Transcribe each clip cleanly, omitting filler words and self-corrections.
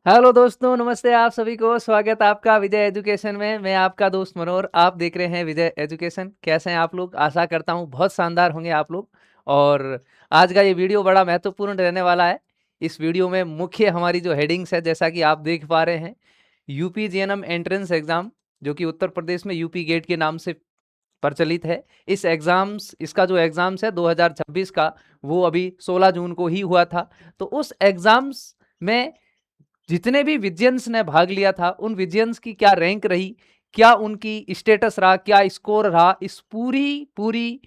Hello दोस्तों, नमस्ते आप सभी को। स्वागत है आपका विजय एजुकेशन में। मैं आपका दोस्त मनोहर, आप देख रहे हैं विजय एजुकेशन। कैसे हैं आप लोग? आशा करता हूँ बहुत शानदार होंगे आप लोग। और आज का ये वीडियो बड़ा महत्वपूर्ण रहने वाला है। इस वीडियो में मुख्य हमारी जो हेडिंग्स है, जैसा कि आप देख पा रहे हैं, यूपी जीएनएम एंट्रेंस एग्जाम, जो कि उत्तर प्रदेश में यूपी गेट के नाम से प्रचलित है। इसका जो एग्जाम्स है 2026 का, वो अभी 16 जून को ही हुआ था। तो उस एग्जाम्स में जितने भी विजियंस ने भाग लिया था, उन विजियंस की क्या रैंक रही, क्या उनकी स्टेटस रहा, क्या स्कोर रहा, इस पूरी पूरी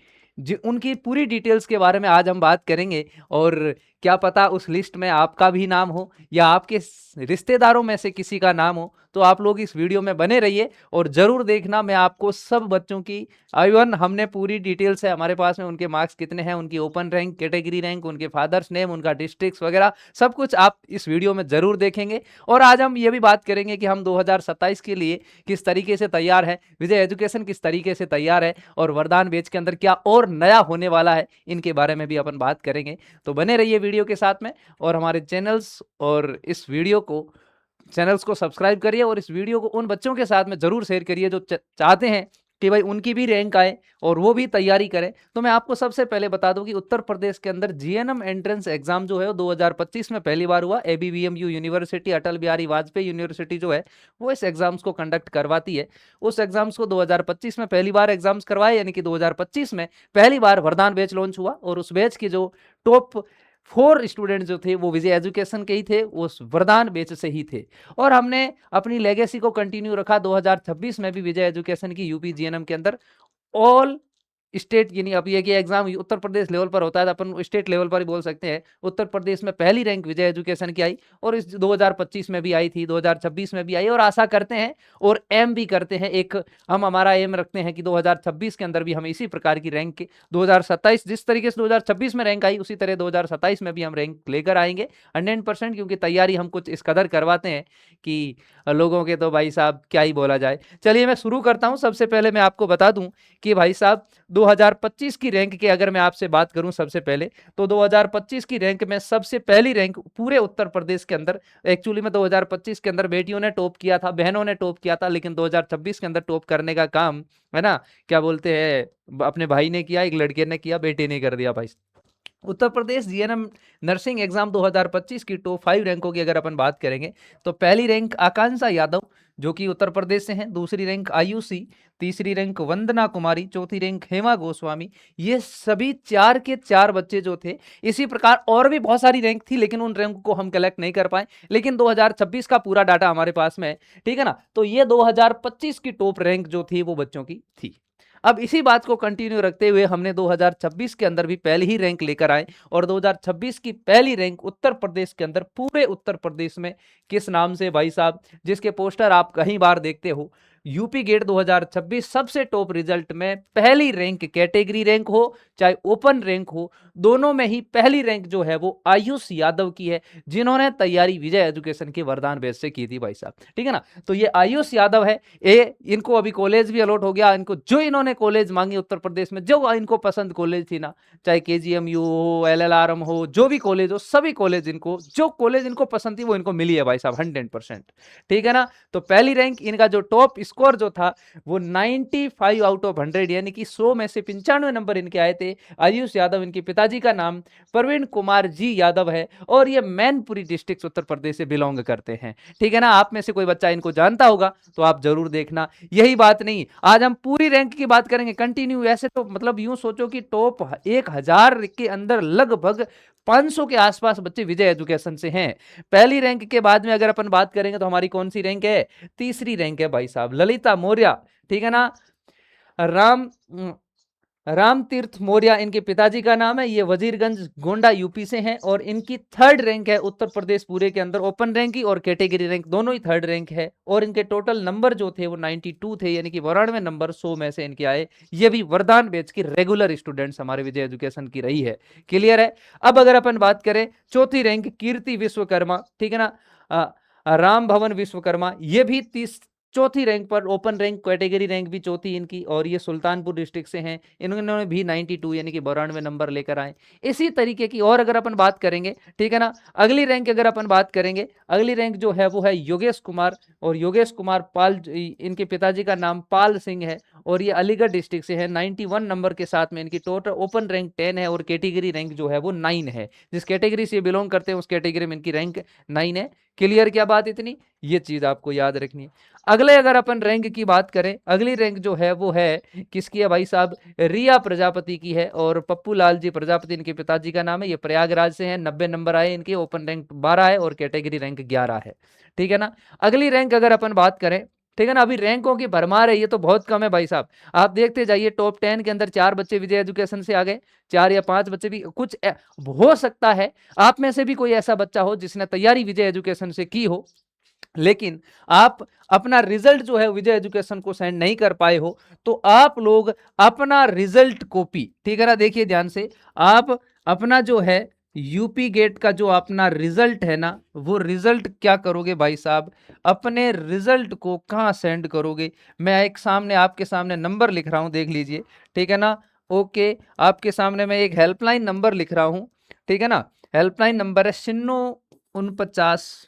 उनकी पूरी डिटेल्स के बारे में आज हम बात करेंगे। और क्या पता उस लिस्ट में आपका भी नाम हो या आपके रिश्तेदारों में से किसी का नाम हो। तो आप लोग इस वीडियो में बने रहिए और जरूर देखना। मैं आपको सब बच्चों की इवन हमने पूरी डिटेल्स है हमारे पास में, उनके मार्क्स कितने हैं, उनकी ओपन रैंक, कैटेगरी रैंक, उनके फादर्स नेम, उनका डिस्ट्रिक्ट वगैरह सब कुछ आप इस वीडियो में जरूर देखेंगे। और आज हम ये भी बात करेंगे कि हम 2027 के लिए किस तरीके से तैयार है, विजय एजुकेशन किस तरीके से तैयार है, और वरदान बैच के अंदर क्या और नया होने वाला है, इनके बारे में भी अपन बात करेंगे। तो बने रहिए वीडियो के साथ में, और हमारे चैनल्स को सब्सक्राइब करिए, और इस वीडियो को उन बच्चों के साथ में जरूर शेयर करिए जो चाहते हैं कि भाई उनकी भी रैंक आए और वो भी तैयारी करें। तो मैं आपको सबसे पहले बता दूं कि उत्तर प्रदेश के अंदर जीएनएम एंट्रेंस एग्जाम जो है वो 2025 में पहली बार हुआ। एबीवीएमयू यूनिवर्सिटी, अटल बिहारी वाजपेयी यूनिवर्सिटी जो है, वो इस एग्जाम्स को कंडक्ट करवाती है। उस एग्जाम्स को 2025 में पहली बार एग्जाम्स करवाए, यानी कि 2025 में पहली बार वरदान बैच लॉन्च हुआ। और उस बैच के जो टॉप 4 स्टूडेंट जो थे वो विजय एजुकेशन के ही थे, वो उस वरदान बैच से ही थे। और हमने अपनी लेगेसी को कंटिन्यू रखा। 2026 में भी विजय एजुकेशन की यूपी जीएनएम के अंदर ऑल स्टेट, यानी अब ये कि एग्जाम उत्तर प्रदेश लेवल पर होता है, तो अपन स्टेट लेवल पर ही बोल सकते हैं। उत्तर प्रदेश में पहली रैंक विजय एजुकेशन की आई, और इस 2025 में भी आई थी, 2026 में भी आई। और आशा करते हैं और एम भी करते हैं, एक हम हमारा एम रखते हैं कि 2026 के अंदर भी हम इसी प्रकार की रैंक के 2027 जिस तरीके से 2026 में रैंक आई, उसी तरह 2027 में भी हम रैंक लेकर आएंगे 100%। क्योंकि तैयारी हम कुछ इस कदर करवाते हैं कि लोगों के तो भाई साहब क्या ही बोला जाए। चलिए मैं शुरू करता हूं। सबसे पहले मैं आपको बता दूं कि भाई साहब 2025 की रैंक की अगर मैं आपसे बात करूं सबसे पहले, तो 2025 की रैंक में सबसे पहली रैंक पूरे उत्तर प्रदेश के अंदर, एक्चुअली में 2025 के अंदर बेटियों ने टॉप किया था, बहनों ने टॉप किया था, लेकिन 2026 के अंदर टॉप करने का काम, है ना, क्या बोलते हैं, अपने भाई ने किया, एक लड़के ने किया, बेटे ने कर दिया भाई। Uttar Pradesh GNM nursing exam 2025 की टॉप 5 रैंकों की अगर अपन बात करेंगे, तो पहली रैंक आकांक्षा यादव जो कि उत्तर प्रदेश से हैं, दूसरी रैंक आयुषी, तीसरी रैंक वंदना कुमारी, चौथी रैंक हेमा गोस्वामी। ये सभी 4 के 4 बच्चे जो थे। इसी प्रकार और भी बहुत सारी रैंक थी, लेकिन उन रैंक को हम कलेक्ट नहीं कर पाए। लेकिन 2026 का पूरा डाटा हमारे पास में है, ठीक है ना। तो ये 2025 की टॉप रैंक जो थी वो बच्चों की थी। अब इसी बात को कंटिन्यू रखते हुए हमने 2026 के अंदर भी पहली ही रैंक लेकर आए, और 2026 की पहली रैंक उत्तर प्रदेश के अंदर, पूरे उत्तर प्रदेश में किस नाम से भाई साहब, जिसके पोस्टर आप कहीं बार देखते हो, यूपी गेट 2026 सबसे टॉप रिजल्ट में पहली रैंक, कैटेगरी रैंक हो चाहे ओपन रैंक हो, दोनों में ही पहली रैंक जो है वो आयुष यादव की है, जिन्होंने तैयारी विजय एजुकेशन के वरदान बैच से की थी भाई साहब, ठीक है ना। तो ये आयुष यादव है। इनको अभी कॉलेज भी अलॉट हो गया। इनको जो इन्होंने कॉलेज मांगी उत्तर प्रदेश में, जो इनको पसंद कॉलेज थी ना, चाहे केजीएमयू हो, एलएलआरएम हो, जो भी कॉलेज हो, सभी कॉलेज इनको, जो कॉलेज इनको पसंद थी वो इनको मिली है भाई साहब 100%, ठीक है ना। तो पहली रैंक इनका जो टॉप स्कोर जो था वो 95 आउट ऑफ 100, यानी कि 100 में से 95 नंबर इनके आए थे। आयुष यादव, इनके पिताजी का नाम प्रवीण कुमार जी यादव है, और ये मैनपुरी डिस्ट्रिक्ट उत्तर प्रदेश से बिलोंग करते हैं, ठीक है ना। आप में से कोई बच्चा इनको जानता होगा तो आप जरूर देखना। यही बात नहीं, आज हम पूरी रैंक की बात करेंगे कंटिन्यू। ऐसे तो मतलब यूं सोचो कि टॉप 1000 के अंदर लगभग 500 के आसपास बच्चे विजय एजुकेशन से हैं। पहली रैंक के बाद में अगर अपन बात करेंगे तो हमारी कौन सी रैंक है? तीसरी रैंक है भाई साहब, ललिता मौर्य, ठीक है ना। राम राम तीर्थ मौर्य इनके पिताजी का नाम है। ये वजीरगंज गोंडा यूपी से हैं, और इनकी थर्ड रैंक है उत्तर प्रदेश पूरे के अंदर, ओपन रैंक की और कैटेगरी रैंक दोनों ही थर्ड रैंक है। और इनके टोटल नंबर जो थे वो 92 थे, यानी कि 92 नंबर 100 में से इनके आए। ये भी वरदान बैच की रेगुलर स्टूडेंट्स हमारे विजय एजुकेशन की रही है। क्लियर है। अब अगर अपन बात करें चौथी रैंक कीर्ति विश्वकर्मा, ठीक है ना, राम भवन विश्वकर्मा, ये भी चौथी रैंक पर, ओपन रैंक कैटेगरी रैंक भी चौथी इनकी, और ये सुल्तानपुर डिस्ट्रिक्ट से हैं, इन्होंने भी 92 यानी कि 92 नंबर लेकर आए। इसी तरीके की और अगर अपन बात करेंगे, ठीक है ना, अगली रैंक अगर अपन बात करेंगे, अगली रैंक जो है वो है योगेश कुमार, और योगेश कुमार पाल, इनके पिताजी का नाम पाल सिंह है, और ये अलीगढ़ डिस्ट्रिक्ट से है। 91 नंबर के साथ में इनकी टोटल ओपन रैंक 10 है, और कैटेगरी रैंक जो है वो 9 है। जिस कैटेगरी से बिलोंग करते हैं उस कैटेगरी में इनकी रैंक 9 है। क्लियर क्या बात इतनी, ये चीज आपको याद रखनी है। अगले अगर अपन रैंक की बात करें, अगली रैंक जो है वो है किसकी है भाई साहब, रिया प्रजापति की है, और पप्पू लाल जी प्रजापति इनके पिताजी का नाम है। ये प्रयागराज से हैं, 90 नंबर आए इनके, ओपन रैंक 12 है और कैटेगरी रैंक 11 है। ठीक है ना। अगली रैंक अगर अपन बात करें, ठीक है ना, अभी रैंकों की भरमार है, ये तो बहुत कम है भाई साहब। आप देखते जाइए, टॉप 10 के अंदर 4 बच्चे विजय एजुकेशन से आ गए, 4 या 5 बच्चे भी, कुछ हो सकता है आप में से भी कोई ऐसा बच्चा हो जिसने तैयारी विजय एजुकेशन से की हो, लेकिन आप अपना रिजल्ट जो है विजय एजुकेशन को सेंड नहीं कर पाए हो, तो आप लोग अपना रिजल्ट कॉपी, ठीक है ना, देखिए ध्यान से, आप अपना जो है यूपी गेट का जो अपना रिजल्ट है ना, वो रिजल्ट क्या करोगे भाई साहब, अपने रिजल्ट को कहां सेंड करोगे। मैं एक सामने आपके सामने नंबर लिख रहा हूं, देख लीजिए, ठीक है ना। ओके, आपके सामने मैं एक हेल्पलाइन नंबर लिख रहा हूं, ठीक है ना। हेल्पलाइन नंबर है 4949,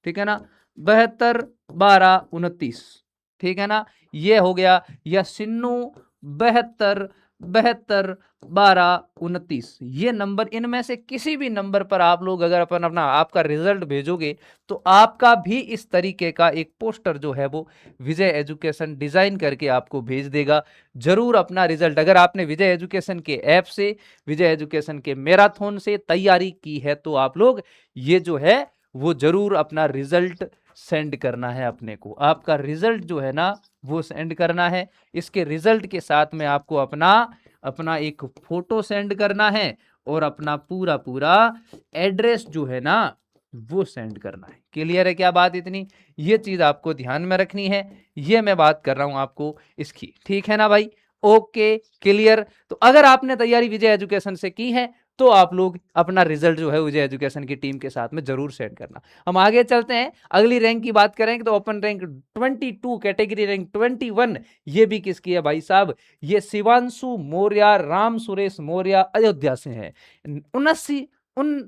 ठीक है ना, 721229, ठीक है ना। ये हो गया, या 72721229, ये नंबर, इनमें से किसी भी नंबर पर आप लोग अगर अपन अपना आपका रिजल्ट भेजोगे, तो आपका भी इस तरीके का एक पोस्टर जो है वो विजय एजुकेशन डिजाइन करके आपको भेज देगा। जरूर अपना रिजल्ट, अगर आपने विजय एजुकेशन के ऐप से, विजय एजुकेशन के मैराथन से तैयारी की है, तो आप लोग ये जो है वो जरूर अपना रिजल्ट सेंड करना है अपने को। आपका रिजल्ट जो है ना वो सेंड करना है। इसके रिजल्ट के साथ में आपको अपना अपना एक फोटो सेंड करना है, और अपना पूरा पूरा एड्रेस जो है ना वो सेंड करना है। क्लियर है क्या बात इतनी, ये चीज आपको ध्यान में रखनी है। ये मैं बात कर रहा हूं आपको इसकी, ठीक है ना भाई। Okay, clear. तो अगर आपने तैयारी विजय एजुकेशन से की है, तो आप लोग अपना रिजल्ट जो है विजय एजुकेशन की टीम के साथ में जरूर सेंड करना। हम आगे चलते हैं, अगली रैंक की बात करेंगे, तो ओपन रैंक 22, कैटेगरी रैंक 21, ये भी किसकी है भाई साहब, ये शिवांशु मौर्य, राम सुरेश मौर्य, अयोध्या से है।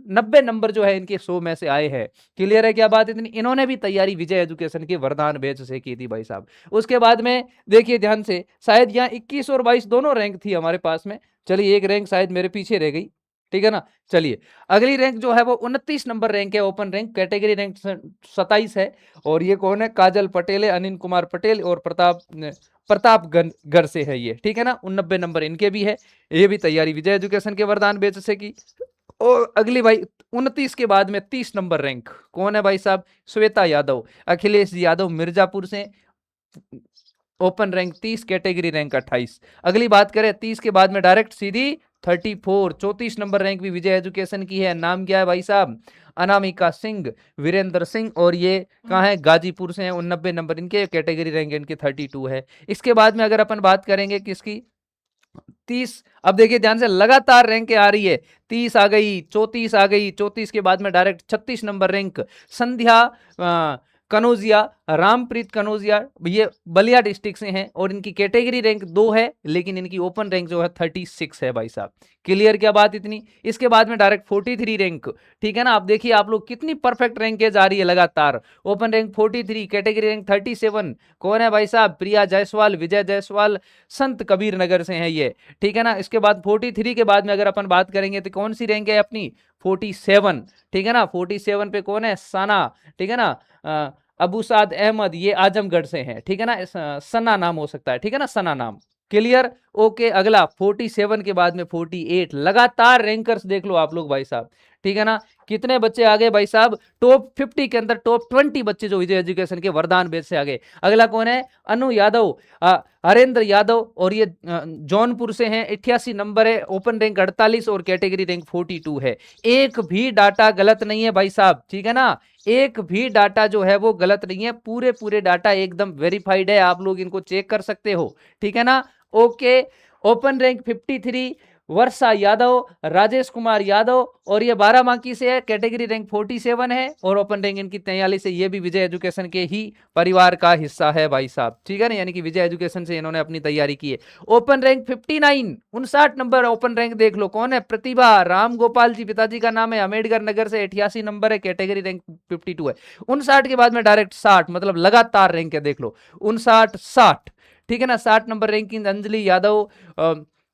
90 नंबर जो है इनके 100 में से आए हैं। क्लियर है क्या बात इतनी, इन्होंने भी तैयारी विजय एजुकेशन के वरदान बैच से की थी भाई साहब। उसके बाद में देखिए ध्यान से, शायद यहाँ 21 और 22 दोनों रैंक थी हमारे पास में, चलिए एक रैंक शायद मेरे पीछे रह गई, ठीक है ना। चलिए अगली रैंक जो है वो 29 नंबर रैंक है, ओपन रैंक, कैटेगरी रैंक 27 है, और ये कौन है, काजल पटेल है, अनिल कुमार पटेल, और प्रतापगढ़ से है ये, ठीक है ना। 90 नंबर इनके भी है, ये भी तैयारी विजय एजुकेशन के वरदान बैच से की। और अगली भाई 29 के बाद में 30 नंबर रैंक कौन है भाई साहब, श्वेता यादव, अखिलेश यादव मिर्जापुर से, ओपन रैंक 30, कैटेगरी रैंक 28। अगली बात करें 30 के बाद में डायरेक्ट सीधी 34, 34 नंबर रैंक भी विजय एजुकेशन की है। नाम क्या है भाई साहब, अनामिका सिंह, वीरेंद्र सिंह, और ये कहाँ है, गाजीपुर से हैं। 90 नंबर इनके, कैटेगरी रैंक इनके 32 है। इसके बाद में अगर अपन बात करेंगे किसकी, 30, अब देखिए ध्यान से, लगातार रैंक आ रही है, 30 आ गई, 34 आ गई, 34 के बाद में डायरेक्ट 36 नंबर रैंक संध्या कनौजिया, रामप्रीत कनौजिया, ये बलिया डिस्ट्रिक्ट से हैं, और इनकी कैटेगरी रैंक 2 है, लेकिन इनकी ओपन रैंक जो है 36 है भाई साहब। क्लियर क्या बात इतनी। इसके बाद में डायरेक्ट 43 रैंक, ठीक है ना। आप देखिए आप लोग कितनी परफेक्ट रैंकेज आ रही है लगातार, ओपन रैंक 43, कैटेगरी रैंक 37, कौन है भाई साहब, प्रिया जायसवाल, विजय जायसवाल, संत कबीर नगर से हैं ये, ठीक है ना। इसके बाद 43 के बाद में अगर अपन बात करेंगे तो कौन सी रैंक है अपनी, 47, ठीक है ना। 47 पे कौन है, सना, ठीक है ना, अबूसाद अहमद, ये आजमगढ़ से हैं, ठीक है ना। सना नाम हो सकता है, ठीक है ना, सना नाम। Clear, okay. अगला 47 के बाद में 48, लगातार रैंकर्स देख लो आप लोग भाई साहब, ठीक है ना। कितने बच्चे आ गए भाई साहब, टॉप 50 के अंदर टॉप 20 बच्चे जो विजय एजुकेशन के वरदान बैच से आ गए। अगला कौन है, अनु यादव, हरेंद्र यादव, और ये जौनपुर से हैं, 88 नंबर है, ओपन रैंक 48 और कैटेगरी रैंक 42 है। एक भी डाटा गलत नहीं है भाई साहब, ठीक है ना। एक भी डाटा जो है वो गलत नहीं है, पूरे पूरे डाटा एकदम वेरीफाइड है, आप लोग इनको चेक कर सकते हो, ठीक है ना। ओके, ओपन रैंक 53, वर्षा यादव, राजेश कुमार यादव, और ये बाराबांकी से है, कैटेगरी रैंक 47 है और ओपन रैंक इनकी 43 है। ये भी विजय एजुकेशन के ही परिवार का हिस्सा है भाई साहब, ठीक है ना, यानी कि विजय एजुकेशन से इन्होंने अपनी तैयारी की है। Open rank 59, 59 number open rank देख लो कौन है, प्रतिभा राम गोपाल जी, पिताजी का नाम है, अम्बेडकर नगर से, 88 नंबर है, कैटेगरी रैंक 52 है। 59 के बाद में डायरेक्ट 60, मतलब लगातार रैंक है, देख लो 59 60, ठीक है ना। 60 नंबर रैंकिंग अंजलि यादव,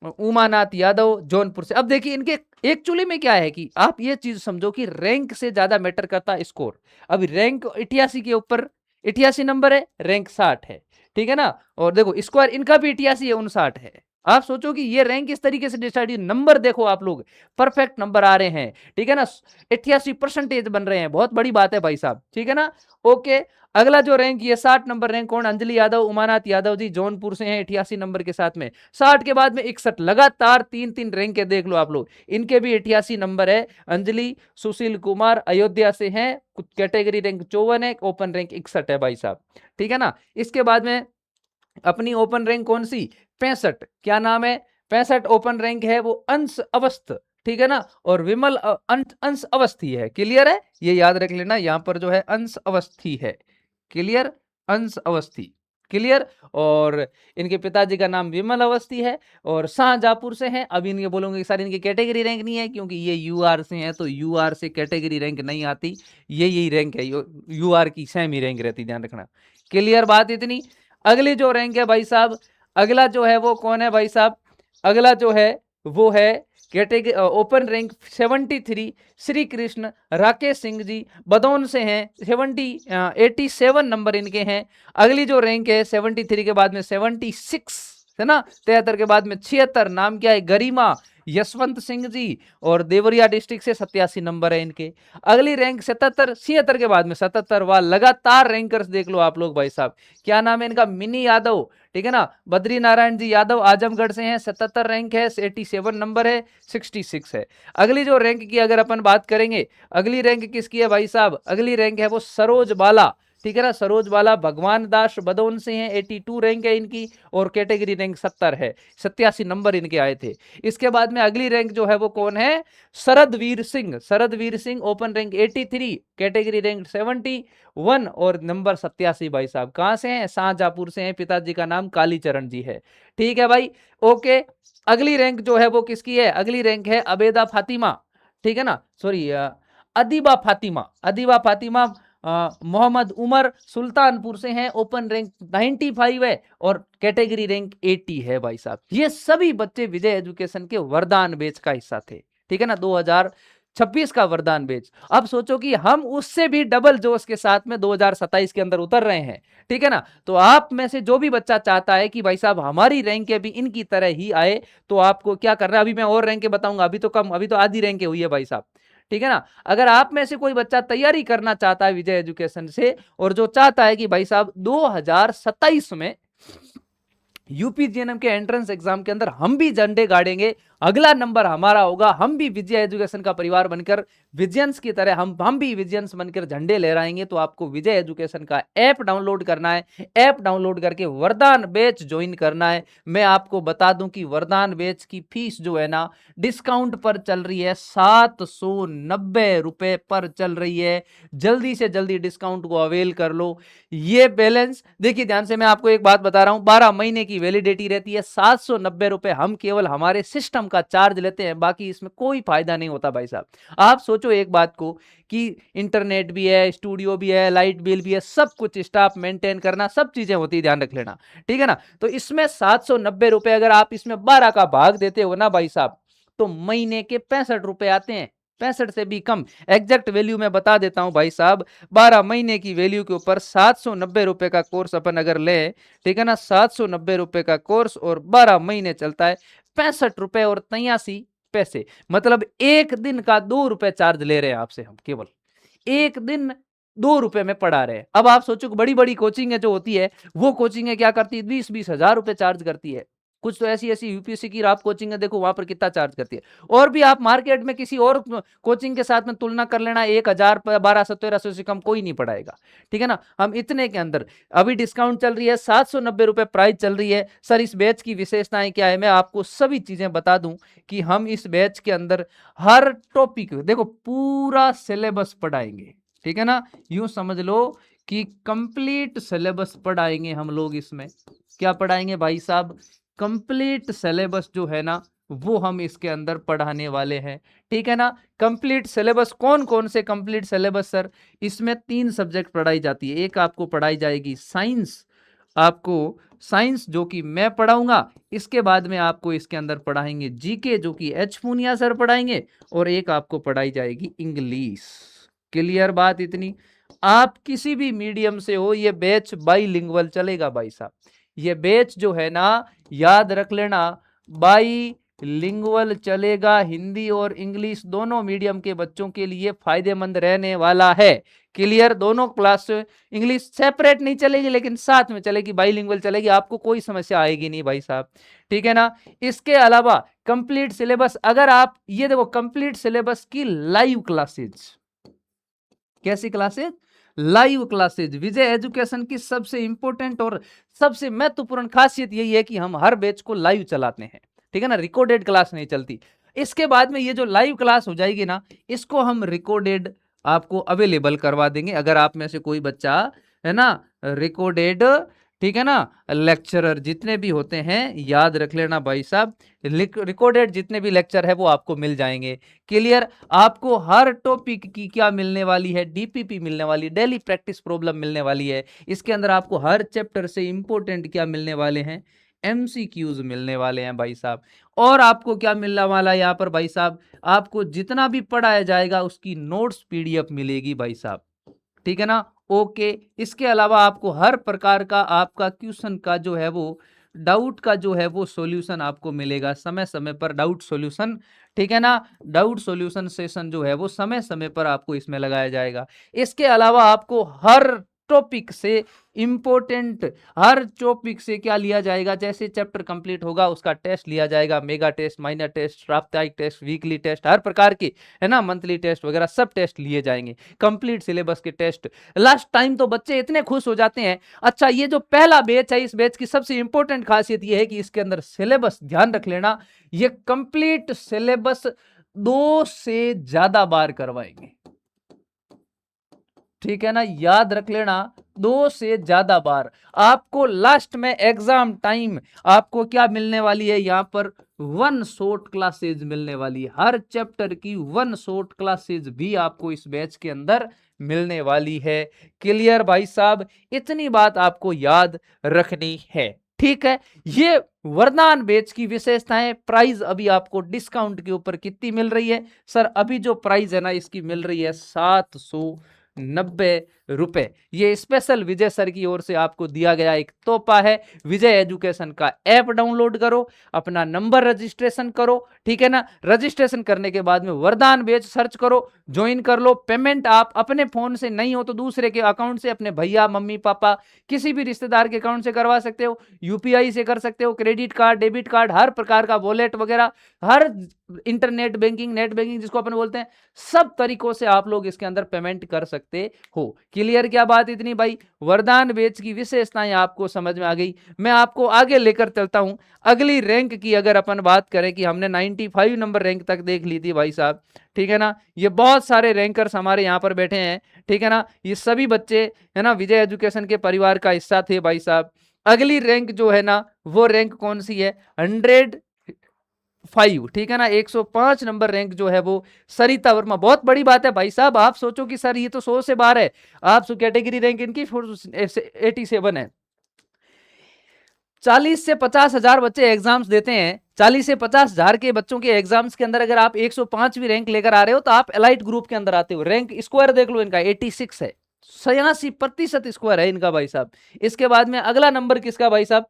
उमानाथ यादव जौनपुर से। अब देखिए इनके एक्चुअली में क्या है कि आप ये चीज समझो कि रैंक से ज्यादा मैटर करता है स्कोर। अभी रैंक 88 के ऊपर 88 नंबर है, रैंक 60 है, ठीक है ना। और देखो स्कोर इनका भी 88 है, 59 है। आप सोचो कि ये रैंक इस तरीके से डिसाइड, नंबर देखो आप लोग, परफेक्ट नंबर आ रहे हैं, ठीक है ना, 88% बन रहे हैं, बहुत बड़ी बात है भाई साहब, ठीक है ना। ओके, अगला जो रैंक ये 60 नंबर रैंक कौन, अंजलि यादव उमानाथ यादव जी जौनपुर से हैं, 88 नंबर के साथ में। 60 के बाद में 61, लगातार 3-3 रैंक के देख लो आप लोग, इनके भी 88 नंबर है। अंजलि सुशील कुमार अयोध्या से हैं, कैटेगरी रैंक 54 है, ओपन रैंक 61 है भाई साहब, ठीक है ना। इसके बाद में अपनी ओपन रैंक कौन सी, 65, क्या नाम है, 65 ओपन रैंक है वो अंश अवस्थ, ठीक है ना। और विमल अंश अवस्थी है, क्लियर है, ये याद रख लेना, यहां पर जो है अंश अवस्थी है, क्लियर, अंश अवस्थी, क्लियर। और इनके पिताजी का नाम विमल अवस्थी है और शाहजहांपुर से हैं। अब इनके बोलोगे सर इनकी कैटेगरी रैंक नहीं है, क्योंकि ये यूआर से हैं, तो यूआर से कैटेगरी रैंक नहीं आती, यही रैंक है, यूआर की सेम ही रैंक रहती, ध्यान रखना, क्लियर बात इतनी। अगली जो रैंक है भाई साहब, अगला जो है वो कौन है भाई साहब, अगला जो है वो है category open rank 73 Shri Krishna Rakesh Singh ji Badaun से हैं, 87 नंबर इनके हैं। अगली जो रैंक है 73 के बाद में 76 है ना, 73 के बाद में 76, नाम क्या है, गरिमा यशवंत सिंह जी, और देवरिया डिस्ट्रिक्ट से 87 नंबर है इनके। अगली रैंक 77, 76 के बाद में 77, वाह लगातार रैंकर्स देख लो आप लोग भाई साहब, क्या नाम है इनका, मिनी यादव, ठीक है ना, बद्री नारायण जी यादव आजमगढ़ से हैं, 77 रैंक है, 87 नंबर है, 66 है। अगली जो रैंक की अगर अपन बात करेंगे, अगली रैंक किसकी है भाई साहब, अगली रैंक है वो सरोज बाला, ठीक है ना, सरोज बाला भगवान दास बदौन से हैं, 82 रैंक है इनकी, और कैटेगरी रैंक 70 है, 87 नंबर इनके आए थे। इसके बाद में अगली रैंक जो है वो कौन है, Sharadveer Singh, Sharadveer Singh open rank 83, category rank 71 और नंबर 87 भाई साहब, कहां से हैं, शाहजहांपुर से हैं, पिताजी का नाम कालीचरण जी है, ठीक है भाई। ओके, अगली रैंक जो है वो किसकी है, अगली रैंक है अबेदा फातिमा, ठीक है ना, सॉरी अदीबा फातिमा, अदीबा फातिमा मोहम्मद उमर सुल्तानपुर से हैं, ओपन रैंक 95 है और कैटेगरी रैंक 80 है भाई साहब। ये सभी बच्चे विजय एजुकेशन के वरदान बैच का हिस्सा थे, ठीक है ना, 2026 का वरदान बैच। अब सोचो कि हम उससे भी डबल जोश के साथ में 2027 के अंदर उतर रहे हैं, ठीक है ना। तो आप में से जो भी बच्चा चाहता है कि भाई साहब हमारी रैंक भी इनकी तरह ही आए, तो आपको क्या करना है, अभी मैं और रैंक बताऊंगा, अभी तो कम, अभी तो आधी रैंक हुई है भाई साहब, ठीक है ना। अगर आप में से कोई बच्चा तैयारी करना चाहता है विजय एजुकेशन से, और जो चाहता है कि भाई साहब 2027 में यूपीजीएनएम के एंट्रेंस एग्जाम के अंदर हम भी झंडे गाड़ेंगे, अगला नंबर हमारा होगा, हम भी विजय एजुकेशन का परिवार बनकर विजियंस की तरह हम भी विजियंस बनकर झंडे लहराएंगे, तो आपको विजय एजुकेशन का ऐप डाउनलोड करना है। ऐप डाउनलोड करके वरदान बैच ज्वाइन करना है। मैं आपको बता दूं कि वरदान बैच की फीस जो है ना डिस्काउंट पर चल रही है, 790 रुपए पर चल रही है। जल्दी से जल्दी डिस्काउंट को अवेल कर लो। ये बैलेंस देखिए ध्यान से, मैं आपको एक बात बता रहा हूं, 12 महीने की वैलिडिटी रहती है, 790 रुपए हम केवल हमारे सिस्टम का चार्ज लेते हैं, बाकी इसमें कोई फायदा नहीं होता भाई साहब। आप सोचो एक बात को कि इंटरनेट भी है, स्टूडियो भी है, लाइट बिल भी है, सब कुछ स्टाफ मेंटेन करना, सब चीजें होती है, ध्यान रख लेना, ठीक है ना। तो इसमें 790 रुपए अगर आप इसमें 12 का भाग देते हो ना भाई साहब, तो महीने के 65 रुपए आते हैं, 65 से भी कम। एग्जैक्ट वैल्यू मैं बता देता हूं भाई साहब, 12 महीने की वैल्यू के ऊपर 790 रुपए का कोर्स अपन अगर ले, ठीक है ना, 790 रुपए का कोर्स और 12 महीने चलता है, 65 रुपए और 83 पैसे, मतलब एक दिन का 2 रुपए चार्ज ले रहे हैं आपसे हम, केवल एक दिन 2 रुपए में पढ़ा रहे हैं। अब आप सोचो बड़ी बड़ी कोचिंग जो होती है, वो कोचिंग क्या करती है, 20-20 हजार रुपए चार्ज करती है, कुछ तो ऐसी ऐसी यूपीएससी की आप कोचिंग है, देखो वहां पर कितना चार्ज करती है। और भी आप मार्केट में किसी और कोचिंग के साथ में तुलना कर लेना, 1000 1200 1300 से कम कोई नहीं पढ़ाएगा, ठीक है ना। हम इतने के अंदर, अभी डिस्काउंट चल रही है, 790 रुपए प्राइस चल रही है। सर इस बैच की विशेषताएं क्या है, मैं आपको सभी चीजें बता दूं कि हम इस बैच के अंदर हर टॉपिक, देखो पूरा सिलेबस पढ़ाएंगे, ठीक है ना। यूं समझ लो कि कंप्लीट सिलेबस पढ़ाएंगे हम लोग इसमें। क्या पढ़ाएंगे भाई साहब, कंप्लीट सिलेबस जो है ना वो हम इसके अंदर पढ़ाने वाले हैं, ठीक है ना। कंप्लीट सिलेबस, कौन कौन से कंप्लीट सिलेबस सर, इसमें 3 सब्जेक्ट पढ़ाई जाती है। एक आपको पढ़ाई जाएगी साइंस, आपको साइंस जो कि मैं पढ़ाऊंगा। इसके बाद में आपको इसके अंदर पढ़ाएंगे जीके जो कि एच पूनिया सर पढ़ाएंगे, और एक आपको पढ़ाई जाएगी इंग्लिश। क्लियर बात इतनी। आप किसी भी मीडियम से हो, ये बैच बाईलिंगुअल चलेगा भाई साहब। ये बैच जो है ना, याद रख लेना, बाईलिंगुअल चलेगा। हिंदी और इंग्लिश दोनों मीडियम के बच्चों के लिए फायदेमंद रहने वाला है। क्लियर, दोनों क्लास, इंग्लिश सेपरेट नहीं चलेगी लेकिन साथ में चलेगी, बाईलिंगुअल चलेगी, आपको कोई समस्या आएगी नहीं भाई साहब, ठीक है ना। इसके अलावा कंप्लीट सिलेबस, अगर आप ये देखो कंप्लीट सिलेबस की लाइव क्लासेज, कैसी क्लासेज, लाइव क्लासेज। विजय एजुकेशन की सबसे इंपॉर्टेंट और सबसे महत्वपूर्ण खासियत यही है कि हम हर बैच को लाइव चलाते हैं, ठीक है ना, रिकॉर्डेड क्लास नहीं चलती। इसके बाद में ये जो लाइव क्लास हो जाएगी ना, इसको हम रिकॉर्डेड आपको अवेलेबल करवा देंगे। अगर आप में से कोई बच्चा है ना रिकॉर्डेड, ठीक है ना, लेक्चरर जितने भी होते हैं याद रख लेना भाई साहब, रिकॉर्डेड जितने भी लेक्चर है वो आपको मिल जाएंगे। क्लियर, आपको हर टॉपिक की क्या मिलने वाली है, डीपीपी मिलने वाली, डेली प्रैक्टिस प्रॉब्लम मिलने वाली है। इसके अंदर आपको हर चैप्टर से इंपॉर्टेंट क्या मिलने वाले हैं, एमसीक्यूज मिलने वाले हैं भाई साहब। और आपको क्या मिलने वाला है यहाँ पर भाई साहब, आपको जितना भी पढ़ाया जाएगा उसकी नोट्स पीडीएफ मिलेगी भाई साहब, ठीक है ना। ओके, इसके अलावा आपको हर प्रकार का आपका क्वेश्चन का जो है वो, डाउट का जो है वो सॉल्यूशन आपको मिलेगा समय समय पर, डाउट सॉल्यूशन, ठीक है ना। डाउट सॉल्यूशन सेशन जो है वो समय समय पर आपको इसमें लगाया जाएगा। इसके अलावा आपको हर टॉपिक से इंपॉर्टेंट, हर टॉपिक से क्या लिया जाएगा, जैसे चैप्टर कंप्लीट होगा उसका टेस्ट लिया जाएगा, मेगा टेस्ट, माइनर टेस्ट, साप्ताहिक टेस्ट, वीकली टेस्ट, हर प्रकार के, है ना, मंथली टेस्ट वगैरह सब टेस्ट लिए जाएंगे, कंप्लीट सिलेबस के टेस्ट। लास्ट टाइम तो बच्चे इतने खुश हो जाते हैं। अच्छा, ये जो पहला बैच है, इस बैच की सबसे इंपॉर्टेंट खासियत ये है कि इसके अंदर सिलेबस, ध्यान रख लेना, ये कंप्लीट सिलेबस 2 से ज्यादा बार करवाएंगे, ठीक है ना, याद रख लेना, 2 से ज्यादा बार। आपको लास्ट में एग्जाम टाइम आपको क्या मिलने वाली है, यहां पर 1 शॉर्ट क्लासेज मिलने वाली है, हर चैप्टर की 1 शॉर्ट क्लासेज भी आपको इस बैच के अंदर मिलने वाली है। क्लियर भाई साहब, इतनी बात आपको याद रखनी है, ठीक है। ये वरदान बैच की विशेषताएं। प्राइस अभी आपको डिस्काउंट के ऊपर कितनी मिल रही है सर, अभी जो प्राइस है ना इसकी मिल रही है 790 रुपए। ये स्पेशल विजय सर की ओर से आपको दिया गया एक तोहफा है। विजय एजुकेशन का ऐप डाउनलोड करो, अपना नंबर रजिस्ट्रेशन करो, ठीक है ना। रजिस्ट्रेशन करने के बाद में वरदान बैच सर्च करो, ज्वाइन कर लो। पेमेंट आप अपने फोन से नहीं हो तो दूसरे के अकाउंट से, अपने भैया मम्मी पापा किसी भी रिश्तेदार के अकाउंट से करवा सकते हो, यूपीआई से कर सकते हो, क्रेडिट कार्ड, डेबिट कार्ड, हर प्रकार का वॉलेट वगैरह, हर इंटरनेट बैंकिंग, नेट बैंकिंग जिसको अपन बोलते हैं, सब तरीकों से आप लोग इसके अंदर पेमेंट कर सकते हो। क्लियर, क्या बात इतनी भाई, वरदान बैच की विशेषताएं आपको समझ में आ गई। मैं आपको आगे लेकर चलता हूं। अगली रैंक की अगर अपन बात करें कि हमने 95 नंबर रैंक तक देख ली थी भाई साहब, ठीक है ना। ये बहुत सारे रैंकर्स हमारे यहाँ पर बैठे हैं, ठीक है ना, ये सभी बच्चे है ना विजय एजुकेशन के परिवार का हिस्सा थे भाई साहब। अगली रैंक जो है ना वो रैंक कौन सी है, 105, ठीक है ना, 105 नंबर रैंक जो है वो सरिता वर्मा। बहुत बड़ी बात है भाई साहब, आप सोचो कि सर ये तो 100 से बाहर है, आप कैटेगरी रैंक इनकी 87 है। 40 से 50 हजार बच्चे एग्जाम्स देते हैं, 40 से 50 हजार के बच्चों के एग्जाम्स के अंदर अगर आप 105 भी रैंक लेकर आ रहे हो तो आप एलाइट ग्रुप के अंदर आते हो। रैंक स्क्वायर देख लो इनका 86 है, 86% स्क्वायर है इनका भाई साहब। इसके बाद में अगला नंबर किसका भाई साहब,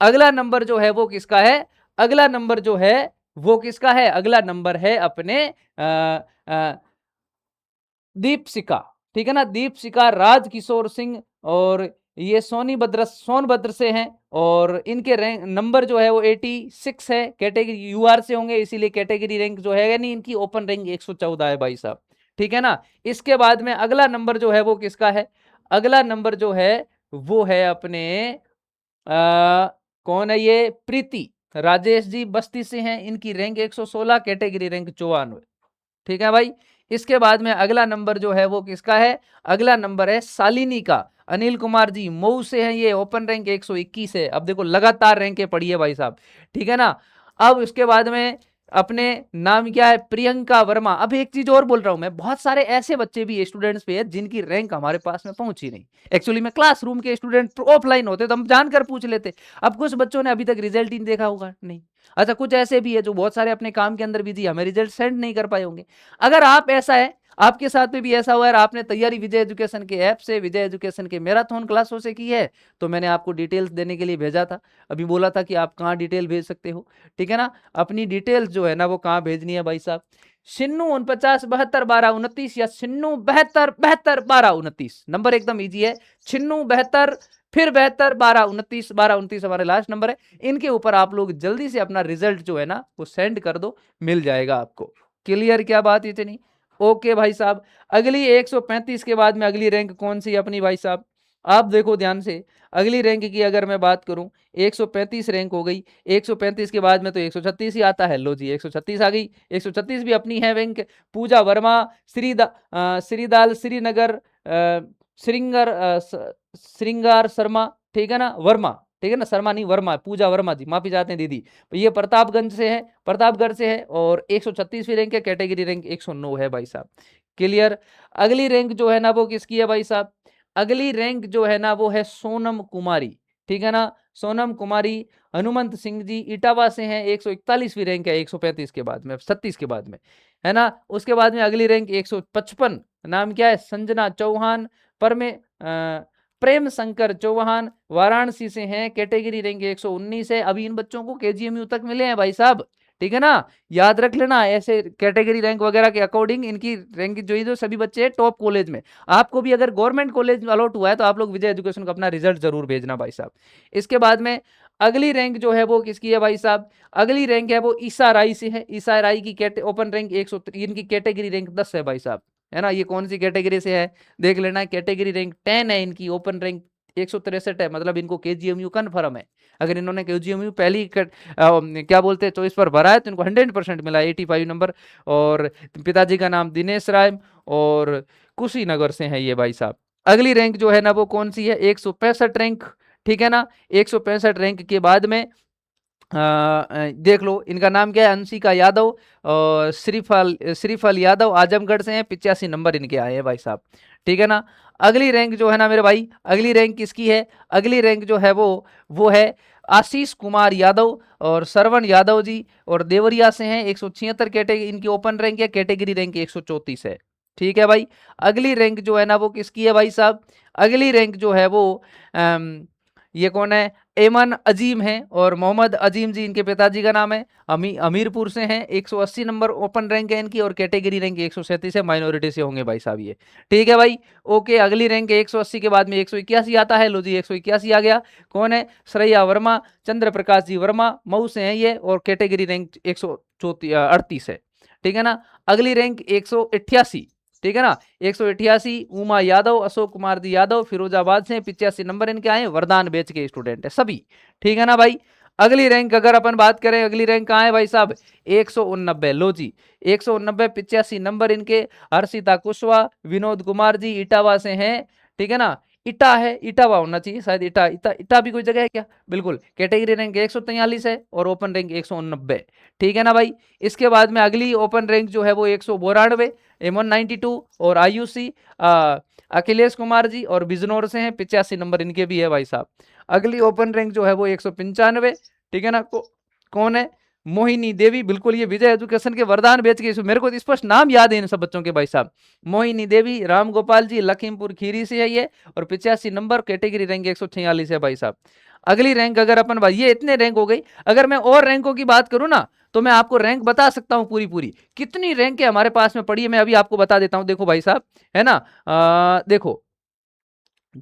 अगला नंबर जो है वो किसका है, अगला नंबर जो है वो किसका है, अगला नंबर है अपने दीपशिका, ठीक है ना, दीपशिका राजकिशोर सिंह और ये सोनभद्र से हैं और इनके रैंक नंबर जो है वो 86 है। कैटेगरी यूआर से होंगे, इसीलिए कैटेगरी रैंक जो है नहीं इनकी ओपन रैंक 114 है भाई साहब, ठीक है ना। इसके बाद में अगला नंबर जो है वो किसका है, अगला नंबर जो है वो है अपने कौन है ये, प्रीति राजेश जी बस्ती से हैं, इनकी रैंक 116, कैटेगरी रैंक 94, ठीक है भाई। इसके बाद में अगला नंबर जो है वो किसका है, अगला नंबर है शालिनी का, अनिल कुमार जी मऊ से हैं, ये ओपन रैंक 121 है। अब देखो लगातार रैंकें पड़ी है भाई साहब, ठीक है ना। अब इसके बाद में अपने नाम क्या है, प्रियंका वर्मा। अब एक चीज और बोल रहा हूं मैं, बहुत सारे ऐसे बच्चे भी स्टूडेंट्स पे है जिनकी रैंक हमारे पास में पहुंची नहीं। एक्चुअली में क्लासरूम के स्टूडेंट ऑफलाइन होते तो हम जानकर पूछ लेते। अब कुछ बच्चों ने अभी तक रिजल्ट ही नहीं देखा होगा, नहीं। अच्छा, कुछ ऐसे भी है जो बहुत सारे अपने काम के अंदर बिजी, हमें रिजल्ट सेंड नहीं कर पाए होंगे। अगर आप ऐसा है, आपके साथ में भी ऐसा हुआ है, आपने तैयारी विजय एजुकेशन के ऐप से, विजय एजुकेशन के मैराथन क्लासों से की है, तो मैंने आपको डिटेल्स देने के लिए भेजा था, अभी बोला था कि आप कहाँ डिटेल भेज सकते हो, ठीक है ना। अपनी डिटेल्स जो है ना वो कहाँ भेजनी है भाई साहब, 96 49 72 12 29 या 96 72 12 29, नंबर एकदम इजी है, 96 72 फिर 72 12 29, 12 29 हमारे लास्ट नंबर है। इनके ऊपर आप लोग जल्दी से अपना रिजल्ट जो है ना वो सेंड कर दो, मिल जाएगा आपको। क्लियर क्या बात इतनी, ओके भाई साहब। अगली 135 के बाद में अगली रैंक कौन सी अपनी भाई साहब, आप देखो ध्यान से, अगली रैंक की अगर मैं बात करूं, 135 रैंक हो गई, 135 के बाद में तो 136 ही आता है, लो जी 136 आ गई, 136 भी अपनी है रैंक। पूजा वर्मा श्रीदाल श्रीनगर श्रृंगार शर्मा, ठीक है ना, वर्मा, ठीक है ना, शर्मा नहीं वर्मा, पूजा वर्मा जी, माफी चाहते हैं दीदी। ये प्रतापगंज से है, प्रतापगढ़ से है और 136वीं रैंक है, कैटेगरी रैंक 109 है भाई साहब। क्लियर। अगली रैंक जो है ना वो किसकी है भाई साहब, अगली रैंक जो है ना वो है सोनम कुमारी, ठीक है ना, सोनम कुमारी हनुमंत सिंह जी इटावा से हैं, 141वीं रैंक है, 135 के बाद में, 36 के बाद में, है ना। उसके बाद में अगली रैंक 155, नाम क्या है, संजना चौहान, पर में प्रेम शंकर चौहान वाराणसी से हैं, कैटेगरी रैंक 119 है। अभी इन बच्चों को केजीएमयू तक मिले हैं भाई साहब, ठीक है ना, याद रख लेना, ऐसे कैटेगरी रैंक वगैरह के अकॉर्डिंग इनकी रैंक जो सभी बच्चे हैं टॉप कॉलेज में। आपको भी अगर गवर्नमेंट कॉलेज अलॉट हुआ है तो आप लोग विजय एजुकेशन को अपना रिजल्ट जरूर भेजना भाई साहब। इसके बाद में अगली रैंक जो है वो किसकी है भाई साहब, अगली रैंक है वो ईसा राय से है, ईसा राय की ओपन रैंक 103, इनकी कैटेगरी रैंक 10 है भाई साहब, है ना। ये कौन सी कैटेगरी से है देख लेना, कैटेगरी रैंक 10 है इनकी, ओपन रैंक 163 है, मतलब इनको केजीएमयू कन्फर्म है। अगर इन्होंने केजीएमयू पहली क्या बोलते हैं चॉइस पर भरा है तो इनको 100% मिला, 85 नंबर। और पिताजी का नाम दिनेश राय और कुशीनगर से है ये भाई साहब। अगली रैंक जो है ना वो कौन सी है, 165 रैंक, ठीक है ना। 165 रैंक के बाद में देख लो इनका नाम क्या है, अंशिका यादव और श्रीफल यादव आजमगढ़ से हैं, 85 नंबर इनके आए हैं भाई साहब, ठीक है ना। अगली रैंक जो है ना मेरे भाई, अगली रैंक किसकी है, अगली रैंक जो है वो है आशीष कुमार यादव और सरवण यादव जी और देवरिया से हैं, 176 कैटेगरी इनकी ओपन रैंक है, कैटेगरी रैंक 134 है, ठीक है भाई। अगली रैंक जो है ना वो किसकी है भाई साहब, अगली रैंक जो है वो ये कौन है, एमन अजीम है और मोहम्मद अजीम जी इनके पिताजी का नाम है, हमीरपुर से हैं, 180 नंबर ओपन रैंक है इनकी और कैटेगरी रैंक 137 है, माइनॉरिटी से होंगे भाई साहब ये, ठीक है भाई। ओके, अगली रैंक 180 के बाद में 181 आता है, लो जी 181 आ गया, कौन है, श्रेया वर्मा, चंद्र प्रकाश जी वर्मा, मऊ से हैं ये और कैटेगरी रैंक 138 है, ठीक है ना। अगली रैंक 188, ठीक है ना, 188 उमा यादव, अशोक कुमार जी यादव फिरोजाबाद से, 85 नंबर इनके आए, वरदान बैच के स्टूडेंट है सभी, ठीक है ना भाई। अगली रैंक अगर अपन बात करें, अगली रैंक कहाँ है भाई साहब, 189, लो जी 189, 85 नंबर इनके, हर्षिता कुशवाहा, विनोद कुमार जी इटावा से हैं, ठीक है ना। इटा है, इटावा होना चाहिए शायद, इटा इटा इटा भी कोई जगह है क्या, बिल्कुल, कैटेगरी रैंक 143 है और ओपन रैंक 189, ठीक है ना भाई। इसके बाद में अगली ओपन रैंक जो है वो 192 M192 और आयुषी अखिलेश कुमार जी और बिजनौर से हैं, 85 नंबर इनके भी है भाई साहब। अगली ओपन रैंक जो है वो 195, ठीक है ना, कौन है, मोहिनी देवी, बिल्कुल ये विजय एजुकेशन के वरदान बैच के, मेरे को स्पष्ट नाम याद है इन सब बच्चों के भाई साहब, मोहिनी देवी, राम गोपाल जी लखीमपुर खीरी से है ये और 85 नंबर, कैटेगरी रैंक 146 है भाई साहब। अगली रैंक अगर अपन भाई, ये इतने रैंक हो गई, अगर मैं और रैंकों की बात करूं ना तो मैं आपको रैंक बता सकता हूं पूरी पूरी, कितनी रैंक है हमारे पास में पड़ी है, मैं अभी आपको बता देता हूं, देखो भाई साहब, है ना, देखो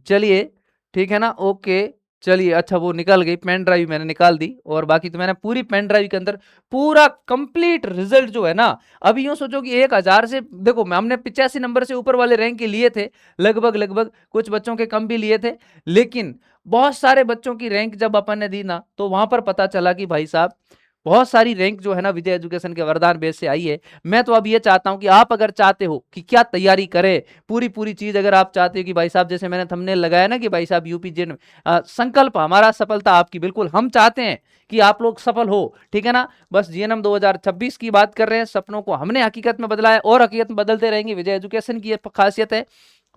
चलिए ठीक है ना? ओके, चलिए अच्छा वो निकल गई पेन ड्राइव मैंने निकाल दी और बाकी तो मैंने पूरी पेन ड्राइव के अंदर पूरा कंप्लीट रिजल्ट जो है ना, अभी यूँ सोचो कि 1000 से देखो हमने 85 नंबर से ऊपर वाले रैंक के लिए थे, लगभग कुछ बच्चों के कम भी लिए थे, लेकिन बहुत सारे बच्चों की रैंक जब अपन ने दी ना, तो वहाँ पर पता चला कि भाई साहब बहुत सारी रैंक जो है ना विजय एजुकेशन के वरदान बेस से आई है। मैं तो अब ये चाहता हूं कि आप अगर चाहते हो कि क्या तैयारी करें, पूरी चीज अगर आप चाहते हो कि भाई साहब जैसे मैंने थंबनेल लगाया ना कि भाई साहब यूपी जेन संकल्प हमारा सफलता आपकी, बिल्कुल हम चाहते हैं कि आप लोग सफल हो, ठीक है ना? बस जीएनएम 2026 की बात कर रहे हैं, सपनों को हमने हकीकत में बदला है और हकीकत में बदलते रहेंगे। विजय एजुकेशन की ये खासियत है,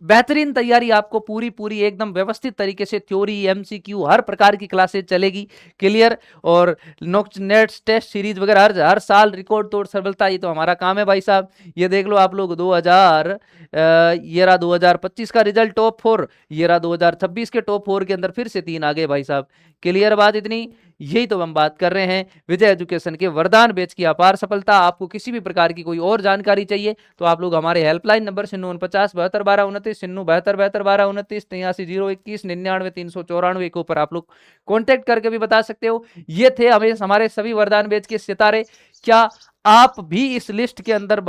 बेहतरीन तैयारी आपको पूरी एकदम व्यवस्थित तरीके से, थ्योरी एमसीक्यू हर प्रकार की क्लासेस चलेगी, क्लियर। और नोट्स नेट्स टेस्ट सीरीज वगैरह हर साल रिकॉर्ड तोड़ सफलता, ये तो हमारा काम है भाई साहब। ये देख लो आप लोग 2000 ये रहा 2025 का रिजल्ट टॉप 4, ये रहा 2026 के टॉप 4 के अंदर फिर से 3 आ गए भाई साहब। क्लियर बात इतनी, यही तो हम बात कर रहे हैं विजय एजुकेशन के वरदान बैच की अपार सफलता। आपको किसी भी प्रकार की कोई और जानकारी चाहिए तो आप लोग हमारे हेल्पलाइन नंबर 0949 72 12 29 72 12 29 83 021 99 394 के ऊपर आप लोग कॉन्टेक्ट करके भी बता सकते हो। ये थे हमारे सभी वरदान बैच के सितारे। क्या आप भी इस लिस्ट के अंदर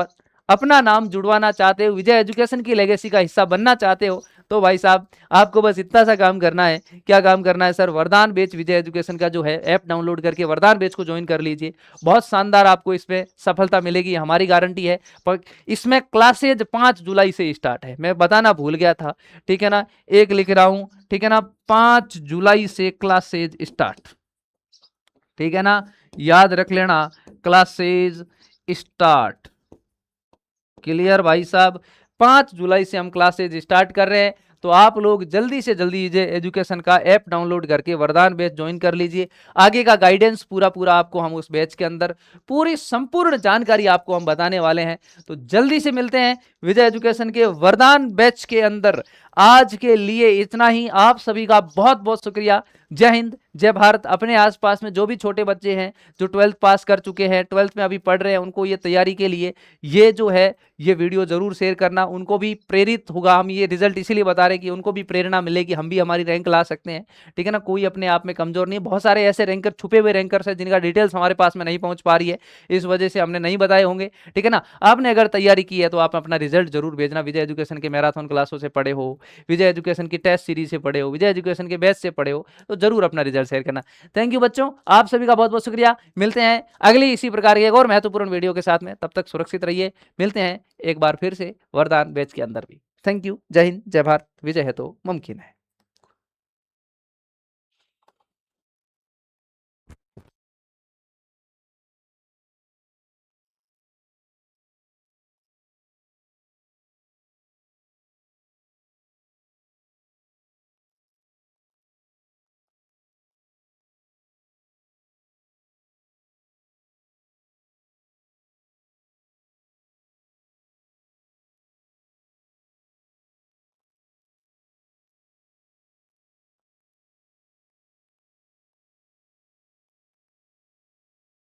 अपना नाम जुड़वाना चाहते हो, विजय एजुकेशन की लेगेसी का हिस्सा बनना चाहते हो, तो भाई साहब आपको बस इतना सा काम करना है। क्या काम करना है सर? वरदान बैच विजय एजुकेशन का जो है ऐप डाउनलोड करके वरदान बैच को ज्वाइन कर लीजिए। बहुत शानदार आपको इसमें सफलता मिलेगी, हमारी गारंटी है। पर इसमें क्लासेज 5 जुलाई से स्टार्ट है, मैं बताना भूल गया था, ठीक है ना? एक लिख रहा हूं, ठीक है ना? 5 जुलाई से क्लासेज स्टार्ट, ठीक है ना? याद रख लेना, क्लासेज स्टार्ट। क्लियर भाई साहब? 5 जुलाई से हम क्लासेज स्टार्ट कर रहे हैं, तो आप लोग जल्दी से जल्दी एजुकेशन का ऐप डाउनलोड करके वरदान बैच ज्वाइन कर लीजिए। आगे का गाइडेंस पूरा आपको हम उस बैच के अंदर पूरी संपूर्ण जानकारी आपको हम बताने वाले हैं। तो जल्दी से मिलते हैं विजय एजुकेशन के वरदान बैच के अंदर। आज के लिए इतना ही, आप सभी का बहुत बहुत शुक्रिया। जय हिंद, जय भारत। अपने आसपास में जो भी छोटे बच्चे हैं जो 12th पास कर चुके हैं, 12th में अभी पढ़ रहे हैं, उनको ये तैयारी के लिए ये जो है ये वीडियो जरूर शेयर करना, उनको भी प्रेरित होगा। हम ये रिजल्ट इसीलिए बता रहे हैं कि उनको भी प्रेरणा मिलेगी, हम भी हमारी रैंक ला सकते हैं, ठीक है ना? कोई अपने आप में कमजोर नहीं। बहुत सारे ऐसे रैंकर, छुपे हुए रैंकर्स हैं जिनका डिटेल्स हमारे पास में नहीं पहुंच पा रही है, इस वजह से हमने नहीं बताए होंगे, ठीक है ना? आपने अगर तैयारी की है तो आप अपना रिजल्ट जरूर भेजना। विजय एजुकेशन के मैराथन क्लासों से पढ़े हो, विजय एजुकेशन की टेस्ट सीरीज से पढ़े हो, विजय एजुकेशन के बैच से पढ़े हो, तो जरूर अपना रिजल्ट शेयर करना। थैंक यू बच्चों, आप सभी का बहुत बहुत शुक्रिया। मिलते हैं अगली इसी प्रकार की एक और महत्वपूर्ण वीडियो के साथ में, तब तक सुरक्षित रहिए। मिलते हैं एक बार फिर से वरदान बैच के अंदर भी। थैंक यू, जय हिंद, जय भारत। विजय है तो मुमकिन है।